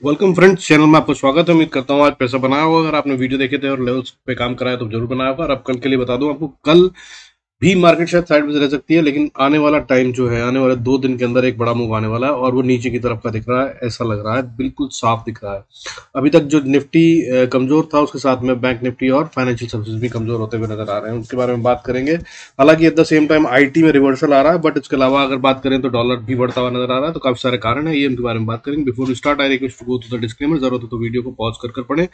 Welcome friends, channel में आपका स्वागत है। उम्मीद करता हूँ आज पैसा बनाया होगा। अगर आपने वीडियो देखे थे और लेवल्स पे काम कराया तो जरूर बनाया होगा। और अब कल के लिए बता दूं आपको, कल भी मार्केट शायद साइड में रह सकती है, लेकिन आने वाला टाइम जो है, आने वाले 2 दिन के अंदर एक बड़ा मूव आने वाला है और वो नीचे की तरफ का दिख रहा है। ऐसा लग रहा है, बिल्कुल साफ दिख रहा है। अभी तक जो निफ्टी कमजोर था, उसके साथ में बैंक निफ्टी और फाइनेंशियल सर्विसेज भी कमजोर होते हुए नजर आ रहे हैं। उसके बारे में बात करेंगे। हालांकि at the same time IT में रिवर्सल आ रहा है, बट इसके अलावा अगर बात करें तो डॉलर भी बढ़ता हुआ नजर आ रहा है। तो काफी सारे कारण है, ये उनके बारे में बात करेंगे। Before we start, I request to go to the disclaimer. जरूरत हो तो वीडियो को पॉज कर पढ़े।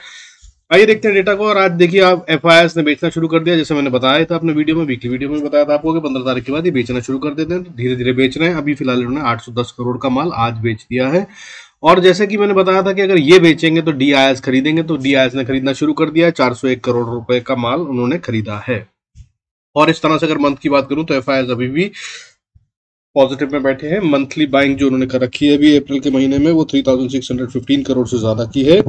आइए देखते हैं डेटा को। और आज देखिए, आप एफआईआईएस ने बेचना शुरू कर दिया। जैसे मैंने बताया था अपने वीडियो में, वीकली वीडियो में बताया था आपको कि 15 तारीख के बाद ये बेचना शुरू कर देते हैं। तो धीरे धीरे बेच रहे हैं। अभी फिलहाल इन्होंने 810 करोड़ का माल आज बेच दिया है। और जैसे कि मैंने बताया था कि अगर ये बेचेंगे तो डीआईएस खरीदेंगे, तो डीआईएस ने खरीदना शुरू कर दिया है। 401 करोड़ रुपए का माल उन्होंने खरीदा है। और इस तरह से अगर मंथ की बात करूं तो एफआईआईएस अभी भी पॉजिटिव में बैठे हैं। मंथली बाइंग जो उन्होंने कर रखी है अभी अप्रैल के महीने में, वो 3615 करोड़ से ज्यादा की है।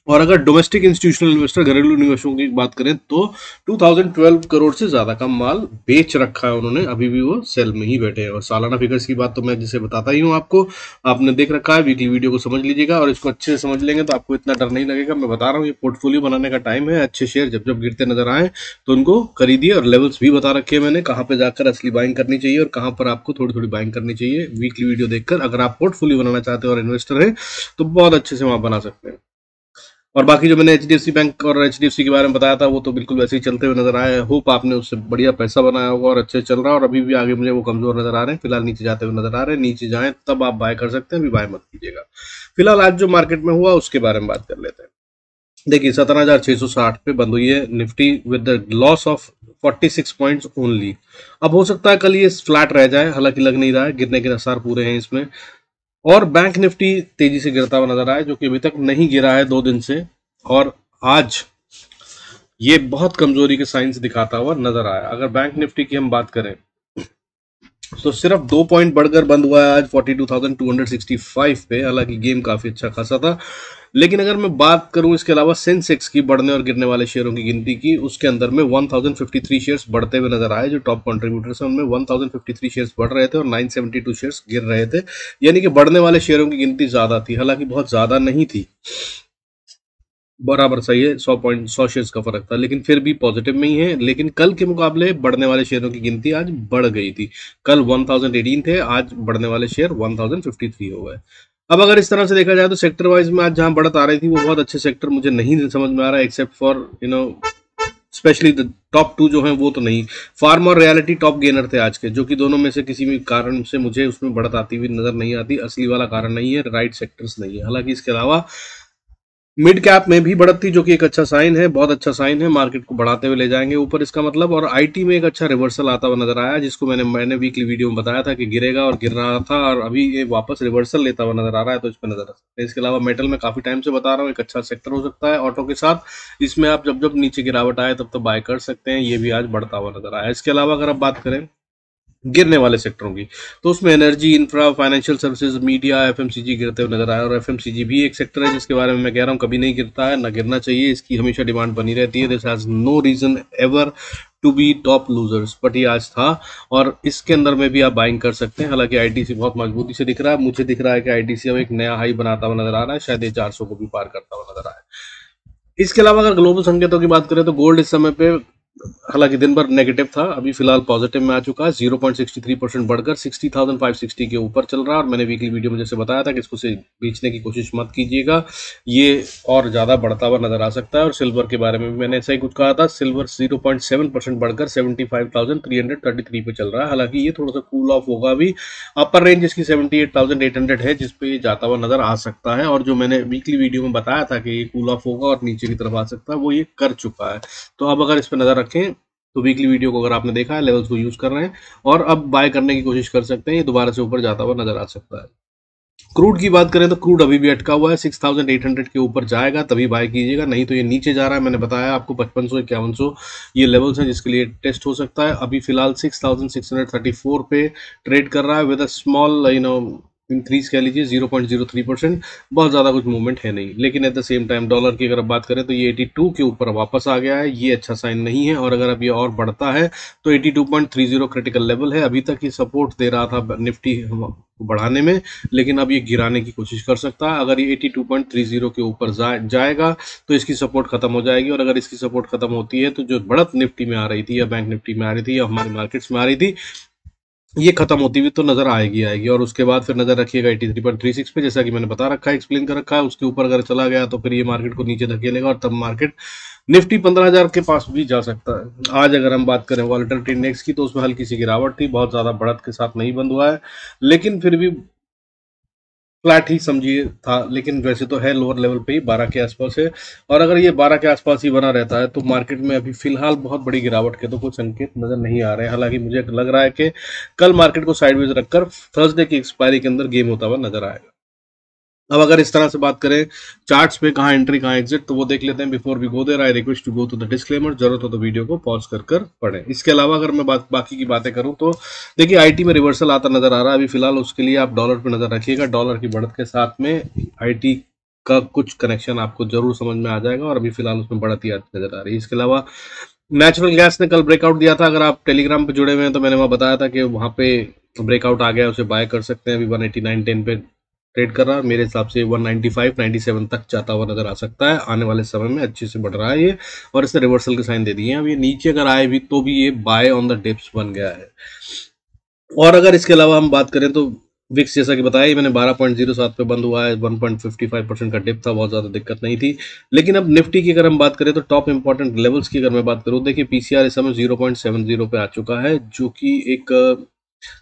और अगर डोमेस्टिक इंस्टीट्यूशनल इन्वेस्टर, घरेलू निवेशकों की बात करें तो 2012 करोड़ से ज्यादा का माल बेच रखा है उन्होंने। अभी भी वो सेल में ही बैठे हैं। और सालाना फिगर्स की बात तो मैं जिसे बताता ही हूँ आपको, आपने देख रखा है। वीकली वीडियो को समझ लीजिएगा और इसको अच्छे से समझ लेंगे तो आपको इतना डर नहीं लगेगा। मैं बता रहा हूँ, ये पोर्टफोलियो बनाने का टाइम है। अच्छे शेयर जब जब गिरते नजर आए तो उनको खरीदिए। और लेवल्स भी बता रखे हैं मैंने, कहाँ पे जाकर असली बाइंग करनी चाहिए और कहाँ पर आपको थोड़ी थोड़ी बाइंग करनी चाहिए। वीकली वीडियो देखकर अगर आप पोर्टफोलियो बनाना चाहते हैं और इन्वेस्टर है तो बहुत अच्छे से वहां बना सकते हैं। और बाकी जो मैंने एचडीएफसी बैंक और एचडीएफसी के बारे में बताया था, वो तो बिल्कुल वैसे ही चलते हुए नजर आए। होप आपने उससे बढ़िया पैसा बनाया होगा और अच्छे चल रहा है। और अभी भी आगे मुझे वो कमजोर नजर आ रहे हैं, फिलहाल नीचे जाते हुए नजर आ रहे हैं। नीचे जाएं तब आप बाय कर सकते हैं, अभी बाय मत कीजिएगा। फिलहाल आज जो मार्केट में हुआ उसके बारे में बात कर लेते हैं। देखिए, 17,660 पे बंद हुई है Nifty with the loss of 46 points only. अब हो सकता है कल ये फ्लैट रह जाए, हालांकि लग नहीं रहा है, गिरने के आसार पूरे हैं इसमें। और बैंक निफ्टी तेजी से गिरता हुआ नजर आया, जो कि अभी तक नहीं गिरा है 2 दिन से। और आज ये बहुत कमजोरी के साइंस दिखाता हुआ नजर आया। अगर बैंक निफ्टी की हम बात करें तो सिर्फ 2 पॉइंट बढ़कर बंद हुआ है आज 42,265 पे। हालांकि गेम काफी अच्छा खासा था। लेकिन अगर मैं बात करूं इसके अलावा सेंसेक्स की बढ़ने और गिरने वाले शेयरों की गिनती की, उसके अंदर में 1053 शेयर्स बढ़ते हुए नजर आए। जो टॉप कंट्रीब्यूटर्स हैं उनमें 1053 शेयर्स बढ़ रहे थे और 972 शेयर्स गिर रहे थे। यानी कि बढ़ने वाले शेयरों की गिनती ज्यादा थी, हालांकि बहुत ज्यादा नहीं थी, बराबर सही है। 100 शेयर्स का फर्क था, लेकिन फिर भी पॉजिटिव में ही है। लेकिन कल के मुकाबले बढ़ने वाले शेयरों की गिनती आज बढ़ गई थी। कल 1018 थे, आज बढ़ने वाले शेयर 1053 हो गए। अब अगर इस तरह से देखा जाए तो सेक्टर वाइज में आज जहां बढ़त आ रही थी वो बहुत अच्छे सेक्टर मुझे नहीं समझ में आ रहा है, except for specially the top 2 जो हैं वो तो नहीं। फार्म और रियलिटी टॉप गेनर थे आज के, जो कि दोनों में से किसी भी कारण से मुझे उसमें बढ़त आती हुई नजर नहीं आती। असली वाला कारण नहीं है, राइट सेक्टर्स नहीं है। हालांकि इसके अलावा मिड कैप में भी बढ़त थी, जो कि एक अच्छा साइन है, बहुत अच्छा साइन है। मार्केट को बढ़ाते हुए ले जाएंगे ऊपर इसका मतलब। और आईटी में एक अच्छा रिवर्सल आता हुआ नजर आया, जिसको मैंने वीकली वीडियो में बताया था कि गिरेगा और गिर रहा था, और अभी ये वापस रिवर्सल लेता हुआ नजर आ रहा है, तो इस पर नजर रख सकते हैं। इसके अलावा मेटल में काफी टाइम से बता रहा हूँ, एक अच्छा सेक्टर हो सकता है ऑटो के साथ। इसमें आप जब जब नीचे गिरावट आए तब तो बाय कर सकते हैं। ये भी आज बढ़ता हुआ नजर आया। इसके अलावा अगर आप बात करें गिरने वाले सेक्टरों की, तो उसमें energy, infra, financial services, media, FMCG गिरते हुए नजर आया। और एफएमसीजी भी एक सेक्टर है जिसके बारे में मैं कह रहा हूँ कभी नहीं गिरता है, ना गिरना चाहिए। इसकी हमेशा डिमांड बनी रहती है। This has no reason ever to be top losers, but ये आज था और इसके अंदर में भी आप बाइंग कर सकते हैं। हालांकि आईटीसी बहुत मजबूती से दिख रहा है। मुझे दिख रहा है कि आईटीसी अब एक नया हाई बनाता हुआ नजर आ रहा है, शायद ये 400 को भी पार करता हुआ नजर आया। इसके अलावा अगर ग्लोबल संकेतों की बात करें तो गोल्ड इस समय पे, हालांकि दिन भर नेगेटिव था, अभी फिलहाल पॉजिटिव में आ चुका है। 0.63% बढ़कर 60,560 के ऊपर चल रहा है। और मैंने वीकली वीडियो में जैसे बताया था कि इसको से बेचने की कोशिश मत कीजिएगा, ये और ज्यादा बढ़ता हुआ नजर आ सकता है। और सिल्वर के बारे में भी मैंने ऐसा ही कुछ कहा था। सिल्वर 0.7% बढ़कर 75,333 पे चल रहा है। हालांकि ये थोड़ा सा कूल ऑफ होगा। अभी अपर रेंज इसकी 78,800 है, जिसपे ये जाता हुआ नजर आ सकता है। और जो मैंने वीकली वीडियो में बताया था कि ये कूल ऑफ होगा और नीचे की तरफ आ सकता है, वो ये कर चुका है। तो अब अगर इस पर नजर रखें तो वीकली वीडियो को अगर आपने देखा है, लेवल्स को यूज कर रहे हैं और अब बाय करने की कोशिश कर सकते हैं। ये दोबारा से ऊपर जाता हुआ नजर आ सकता है। क्रूड की बात करें तो क्रूड अभी भी अटका हुआ है। 6,800 के ऊपर जाएगा तभी बाय कीजिएगा, नहीं तो ये नीचे जा रहा है। मैंने बताया आपको 5500 5100 ये लेवल्स हैं जिसके लिए टेस्ट हो सकता है। अभी फिलहाल 6,634 पे ट्रेड कर रहा है विद अ स्मॉल इंक्रीज कह लीजिए 0.03%, बहुत ज़्यादा कुछ मूवमेंट है नहीं। लेकिन at the same time dollar की अगर आप बात करें तो ये 82 के ऊपर वापस आ गया है, ये अच्छा साइन नहीं है। और अगर अब ये और बढ़ता है तो 82.30 क्रिटिकल लेवल है। अभी तक ये सपोर्ट दे रहा था निफ्टी बढ़ाने में, लेकिन अब ये गिराने की कोशिश कर सकता है। अगर ये 82.30 के ऊपर जाएगा तो इसकी सपोर्ट खत्म हो जाएगी, और अगर इसकी सपोर्ट खत्म होती है तो जो बढ़त निफ्टी में आ रही थी या बैंक निफ्टी में आ रही थी या हमारी मार्केट्स में आ रही थी, ये खत्म होती हुई तो नजर आएगी। और उसके बाद फिर नजर रखिएगा 83.36 पे, जैसा कि मैंने बता रखा है, एक्सप्लेन कर रखा है। उसके ऊपर अगर चला गया तो फिर ये मार्केट को नीचे धकेलेगा, और तब मार्केट निफ्टी 15,000 के पास भी जा सकता है। आज अगर हम बात करें वॉलेटिलिटी इंडेक्स की तो उसमें हल्की सी गिरावट थी, बहुत ज्यादा बढ़त के साथ नहीं बंद हुआ है, लेकिन फिर भी फ्लैट ही समझिए था। लेकिन वैसे तो है लोअर लेवल पे ही 12 के आसपास है, और अगर ये 12 के आसपास ही बना रहता है तो मार्केट में अभी फिलहाल बहुत बड़ी गिरावट के तो कुछ संकेत नजर नहीं आ रहे हैं। हालांकि मुझे लग रहा है कि कल मार्केट को साइडवेज रखकर थर्सडे की एक्सपायरी के अंदर गेम होता हुआ नजर आएगा। अब अगर इस तरह से बात करें चार्ट्स पे कहाँ एंट्री कहाँ एग्जिट, तो वो देख लेते हैं। Before we go there I request to go to the disclaimer, जरूरत हो तो वीडियो को पॉज कर पढ़ें। इसके अलावा अगर मैं बाकी की बातें करूं तो देखिए आईटी में रिवर्सल आता नजर आ रहा है अभी फिलहाल। उसके लिए आप डॉलर पे नजर रखिएगा, डॉलर की बढ़त के साथ में आईटी का कुछ कनेक्शन आपको जरूर समझ में आ जाएगा, और अभी फिलहाल उसमें बढ़त ही नजर आ रही है। इसके अलावा नेचुरल गैस ने कल ब्रेकआउट दिया था, अगर आप टेलीग्राम पे जुड़े हुए हैं तो मैंने वहां बताया था कि वहां पे ब्रेकआउट आ गया, उसे बाय कर सकते हैं। अभी 189.10 पे ट्रेड कर रहा है, मेरे हिसाब से 195 97 तक जाता हुआ नजर आ सकता है आने वाले समय में। अच्छे से बढ़ रहा है ये, और इसने रिवर्सल के साइन दे दिए हैं। अब ये नीचे अगर आए भी तो भी ये बाय ऑन द डिप्स बन गया है। और अगर इसके अलावा हम बात करें तो विक्स जैसा कि बताया मैंने 12.07 पे बंद हुआ है, 1.55% का डिप था, बहुत ज़्यादा दिक्कत नहीं थी। लेकिन अब निफ्टी की अगर हम बात करें तो टॉप इंपॉर्टेंट लेवल्स की अगर मैं बात करूं, देखिए पीसीआर इस समय 0.70 पे आ चुका है, जो कि एक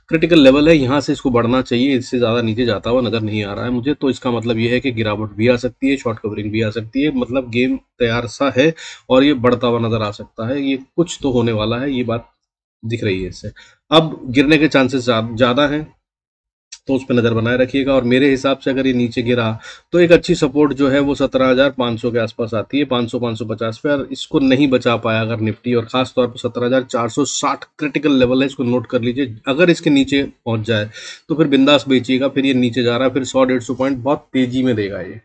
क्रिटिकल लेवल है। यहाँ से इसको बढ़ना चाहिए, इससे ज़्यादा नीचे जाता हुआ नजर नहीं आ रहा है मुझे। तो इसका मतलब ये है कि गिरावट भी आ सकती है, शॉर्ट कवरिंग भी आ सकती है, मतलब गेम तैयार सा है और ये बढ़ता हुआ नजर आ सकता है। ये कुछ तो होने वाला है, ये बात दिख रही है इससे। अब गिरने के चांसेस ज़्यादा हैं, तो उस पर नज़र बनाए रखिएगा। और मेरे हिसाब से अगर ये नीचे गिरा तो एक अच्छी सपोर्ट जो है वो 17,500 के आसपास आती है, 500-550 पे। और इसको नहीं बचा पाया अगर निफ्टी, और खास तौर पर 17,460 क्रिटिकल लेवल है, इसको नोट कर लीजिए। अगर इसके नीचे पहुंच जाए तो फिर बिंदास बेचिएगा, फिर ये नीचे जा रहा है, फिर 100-150 पॉइंट बहुत तेजी में देगा ये।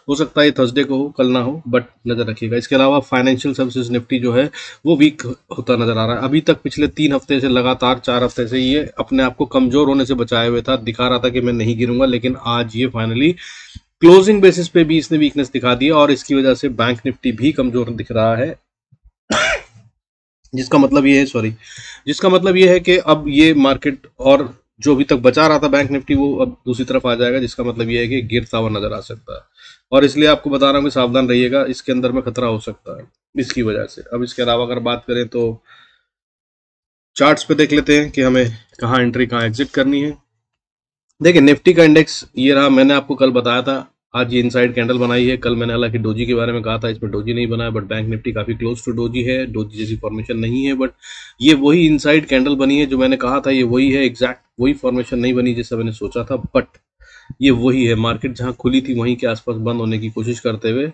हो सकता है थर्सडे को हो, कल ना हो, बट नजर रखिएगा। इसके अलावा फाइनेंशियल सर्विसेज निफ्टी जो है वो वीक होता नजर आ रहा है। अभी तक पिछले 3 हफ्ते से लगातार 4 हफ्ते से ये अपने आप को कमजोर होने से बचाए हुए था, दिखा रहा था कि मैं नहीं गिरूंगा, लेकिन आज ये फाइनली क्लोजिंग बेसिस पे भी इसने वीकनेस दिखा दी, और इसकी वजह से बैंक निफ्टी भी कमजोर दिख रहा है। जिसका मतलब ये है, सॉरी, जिसका मतलब ये है कि अब ये मार्केट और जो अभी तक बचा रहा था बैंक निफ्टी वो अब दूसरी तरफ आ जाएगा, जिसका मतलब ये है कि गिरता हुआ नजर आ सकता है। और इसलिए आपको बता रहा हूँ कि सावधान रहिएगा, इसके अंदर में खतरा हो सकता है इसकी वजह से। अब इसके अलावा अगर बात करें तो चार्ट्स पे देख लेते हैं कि हमें कहाँ एंट्री कहाँ एग्जिट करनी है। देखिए निफ्टी का इंडेक्स ये रहा, मैंने आपको कल बताया था। आज ये इनसाइड कैंडल बनाई है, कल मैंने हालांकि डोजी के बारे में कहा था, इसमें डोजी नहीं बना है, बट बैंक निफ्टी काफी क्लोज टू डोजी है, डोजी जैसी फॉर्मेशन नहीं है, बट ये वही इनसाइड कैंडल बनी है जो मैंने कहा था, ये वही है, एग्जैक्ट वही फॉर्मेशन नहीं बनी जैसा मैंने सोचा था, बट ये वही है। मार्केट जहां खुली थी वहीं के आसपास बंद होने की कोशिश करते हुए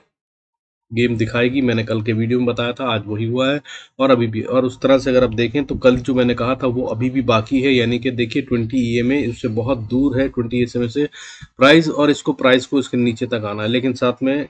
गेम दिखाएगी, मैंने कल के वीडियो में बताया था, आज वही हुआ है और अभी भी। और उस तरह से अगर आप देखें तो कल जो मैंने कहा था वो अभी भी बाकी है, यानी कि देखिए 20 EMA इससे बहुत दूर है, 20 SMA से प्राइस, और इसको प्राइस को इसके नीचे तक आना है, लेकिन साथ में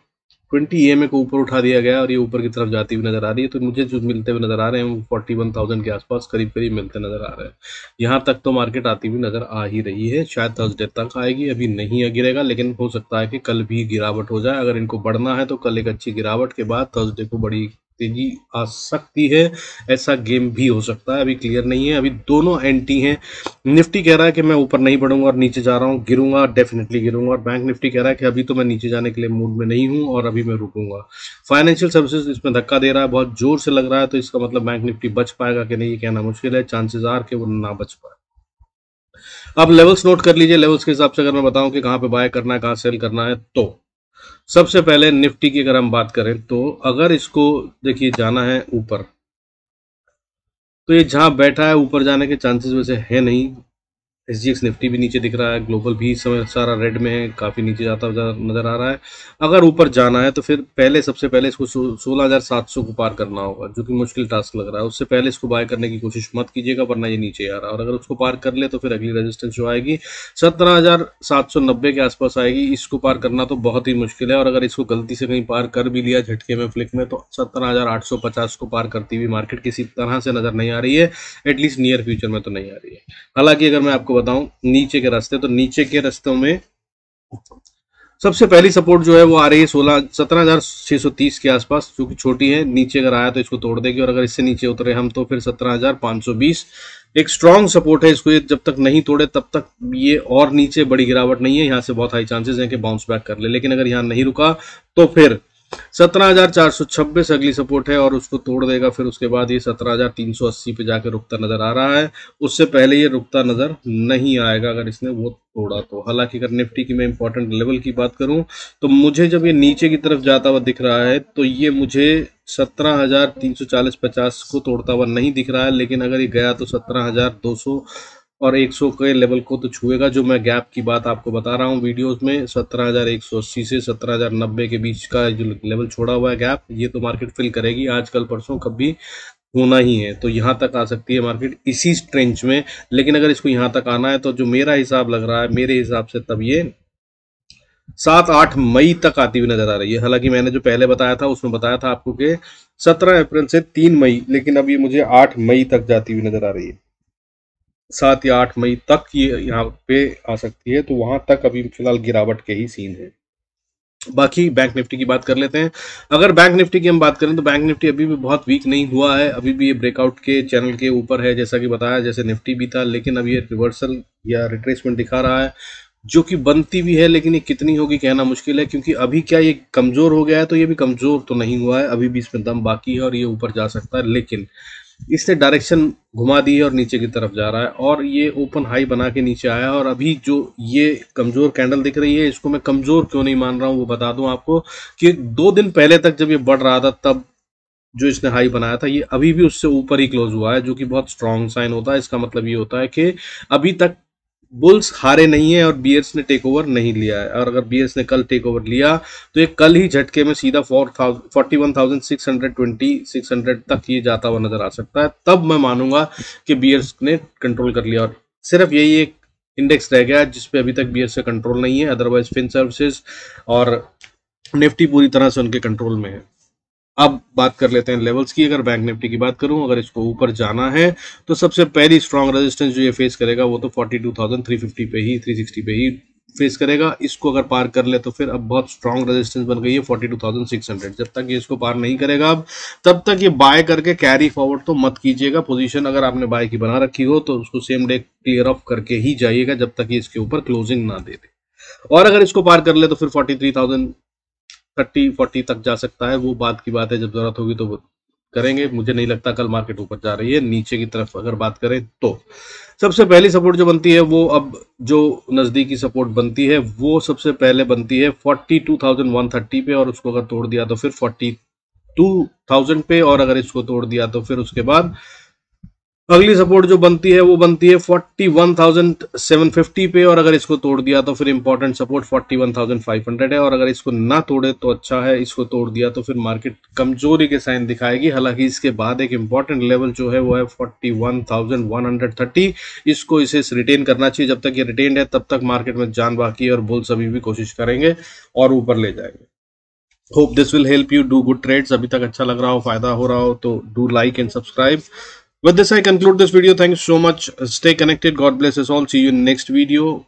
20 EMA को ऊपर उठा दिया गया और ये ऊपर की तरफ जाती हुई नजर आ रही है। तो मुझे जो मिलते हुए नजर आ रहे हैं वो 41,000 के आसपास करीब करीब मिलते नजर आ रहे हैं। यहाँ तक तो मार्केट आती हुई नजर आ ही रही है, शायद थर्सडे तक आएगी, अभी नहीं गिरेगा, लेकिन हो सकता है कि कल भी गिरावट हो जाए। अगर इनको बढ़ना है तो कल एक अच्छी गिरावट के बाद थर्सडे को बड़ी तेजी आ सकती है, ऐसा गेम भी हो सकता है, अभी क्लियर नहीं है। अभी दोनों एंटी हैं, निफ्टी कह रहा है कि मैं ऊपर नहीं बढ़ूंगा और नीचे जा रहा हूँ, गिरूंगा, डेफिनेटली गिरूंगा, और बैंक निफ्टी कह रहा है कि अभी तो मैं नीचे जाने के लिए मूड में नहीं हूँ और अभी मैं रुकूंगा। फाइनेंशियल सर्विसेज इसमें धक्का दे रहा है, बहुत जोर से लग रहा है, तो इसका मतलब बैंक निफ्टी बच पाएगा कि नहीं ये कहना मुश्किल है, चांसेस आर के वो ना बच पाए। अब लेवल्स नोट कर लीजिए, लेवल्स के हिसाब से अगर मैं बताऊं कि कहाँ पे बाय करना है कहाँ सेल करना है, तो सबसे पहले निफ्टी की अगर हम बात करें तो अगर इसको देखिए जाना है ऊपर, तो ये जहां बैठा है ऊपर जाने के चांसेस वैसे है नहीं, SGX निफ्टी भी नीचे दिख रहा है, ग्लोबल भी इस समय सारा रेड में है, काफ़ी नीचे जाता हुआ नज़र आ रहा है। अगर ऊपर जाना है तो फिर सबसे पहले इसको 16,700 को पार करना होगा, जो कि मुश्किल टास्क लग रहा है। उससे पहले इसको बाय करने की कोशिश मत कीजिएगा, वरना ये नीचे आ रहा है। और अगर उसको पार कर ले तो फिर अगली रेजिस्टेंस जो आएगी 17,790 के आसपास आएगी। इसको पार करना तो बहुत ही मुश्किल है, और अगर इसको गलती से कहीं पार कर भी लिया झटके में, फ्लिक में, तो 17,850 को पार करती हुई मार्केट किसी तरह से नज़र नहीं आ रही है, एटलीस्ट नियर फ्यूचर में तो नहीं आ रही है। हालांकि अगर मैं आपको बताऊं नीचे के रास्ते, तो नीचे के रास्तों में सबसे पहली सपोर्ट जो है वो आ रही है 17,630 के आसपास, जो कि छोटी है। नीचे अगर आया तो इसको तोड़ देगी, और अगर इससे नीचे उतरे हम तो फिर 17,520 एक स्ट्रॉन्ग सपोर्ट है। इसको ये जब तक नहीं तोड़े तब तक ये और नीचे बड़ी गिरावट नहीं है, यहाँ से बहुत हाई चांसेस हैं कि बाउंस बैक कर ले। लेकिन अगर यहाँ नहीं रुका तो फिर 17,426 अगली सपोर्ट है, और उसको तोड़ देगा। फिर उसके बाद ये 17,380 पे जाकर रुकता नजर आ रहा है। उससे पहले ये रुकता नजर नहीं आएगा अगर इसने वो तोड़ा तो। हालांकि अगर निफ्टी की मैं इंपॉर्टेंट लेवल की बात करूं तो मुझे जब ये नीचे की तरफ जाता हुआ दिख रहा है तो ये मुझे 17,340-50 को तोड़ता हुआ नहीं दिख रहा है। लेकिन अगर ये गया तो 17,200 और 100 के लेवल को तो छुएगा। जो मैं गैप की बात आपको बता रहा हूँ वीडियोस में, 17,180 से 17,090 के बीच का जो लेवल छोड़ा हुआ है गैप, ये तो मार्केट फिल करेगी आज कल परसों, कभी होना ही है। तो यहाँ तक आ सकती है मार्केट इसी ट्रेंच में। लेकिन अगर इसको यहाँ तक आना है तो जो मेरा हिसाब लग रहा है, मेरे हिसाब से तब ये 7-8 मई तक आती हुई नजर आ रही है। हालांकि मैंने जो पहले बताया था उसमें बताया था आपको कि 17 अप्रैल से 3 मई, लेकिन अब ये मुझे 8 मई तक जाती हुई नजर आ रही है। 7 या 8 मई तक ये यहाँ पे आ सकती है। तो वहां तक अभी फिलहाल गिरावट के ही सीन है। बाकी बैंक निफ्टी की बात कर लेते हैं। अगर बैंक निफ्टी की हम बात करें तो बैंक निफ्टी अभी भी बहुत वीक नहीं हुआ है, अभी भी ये ब्रेकआउट के चैनल के ऊपर है, जैसा कि बताया, जैसे निफ्टी भी था। लेकिन अब ये रिवर्सल या रिट्रेसमेंट दिखा रहा है, जो कि बनती भी है, लेकिन ये कितनी होगी कहना मुश्किल है। क्योंकि अभी क्या ये कमजोर हो गया है, तो ये भी कमजोर तो नहीं हुआ है, अभी भी इसमें दम बाकी है और ये ऊपर जा सकता है। लेकिन इसने डायरेक्शन घुमा दी है और नीचे की तरफ जा रहा है, और ये ओपन हाई बना के नीचे आया है। और अभी जो ये कमजोर कैंडल दिख रही है, इसको मैं कमजोर क्यों नहीं मान रहा हूं वो बता दूं आपको, कि 2 दिन पहले तक जब ये बढ़ रहा था तब जो इसने हाई बनाया था, ये अभी भी उससे ऊपर ही क्लोज हुआ है, जो कि बहुत स्ट्रॉन्ग साइन होता है। इसका मतलब ये होता है कि अभी तक बुल्स हारे नहीं है और बियर्स ने टेक ओवर नहीं लिया है। और अगर बियर्स ने कल टेक ओवर लिया तो ये कल ही झटके में सीधा 41,620 तक ये जाता हुआ नजर आ सकता है। तब मैं मानूंगा कि बियर्स ने कंट्रोल कर लिया। और सिर्फ यही एक इंडेक्स रह गया जिसपे अभी तक बियर्स का कंट्रोल नहीं है, अदरवाइज फिन सर्विसेज और निफ्टी पूरी तरह से उनके कंट्रोल में है। अब बात कर लेते हैं लेवल्स की। अगर बैंक निफ्टी की बात करूं, अगर इसको ऊपर जाना है तो सबसे पहली स्ट्रॉन्ग रेजिस्टेंस जो ये फेस करेगा वो तो 42,350 पे ही, 360 पे ही फेस करेगा। इसको अगर पार कर ले तो फिर अब बहुत स्ट्रॉन्ग रेजिस्टेंस बन गई है 42,600। जब तक ये इसको पार नहीं करेगा अब, तब तक ये बाय करके कैरी फॉरवर्ड तो मत कीजिएगा। पोजीशन अगर आपने बाय की बना रखी हो तो उसको सेम डे क्लियर ऑफ करके ही जाइएगा, जब तक ये इसके ऊपर क्लोजिंग ना दे दे। और अगर इसको पार कर ले तो फिर 43,30-40 तक जा सकता है। वो बात की बात है, जब जरूरत होगी तो वो करेंगे। मुझे नहीं लगता कल मार्केट ऊपर जा रही है। नीचे की तरफ अगर बात करें तो सबसे पहली सपोर्ट जो बनती है वो, अब जो नजदीकी सपोर्ट बनती है वो सबसे पहले बनती है 42,130 पे, और उसको अगर तोड़ दिया तो फिर 42,000 पे, और अगर इसको तोड़ दिया तो फिर उसके बाद अगली सपोर्ट जो बनती है वो बनती है 41,750 पे, और अगर इसको तोड़ दिया तो फिर इंपॉर्टेंट सपोर्ट 41,500 है। और अगर इसको ना तोड़े तो अच्छा है, इसको तोड़ दिया तो फिर मार्केट कमजोरी के साइन दिखाएगी। हालांकि इसके बाद एक इंपॉर्टेंट लेवल जो है वो है 41,130। इसको इसे रिटेन करना चाहिए। जब तक ये रिटेन है तब तक मार्केट में जान बाकी है, और बुल्स अभी भी कोशिश करेंगे और ऊपर ले जाएंगे। Hope this will help you do good trades. अभी तक अच्छा लग रहा हो, फायदा हो रहा हो तो do like and subscribe. With this, I conclude this video. Thank you so much. Stay connected. God bless us all. See you in next video.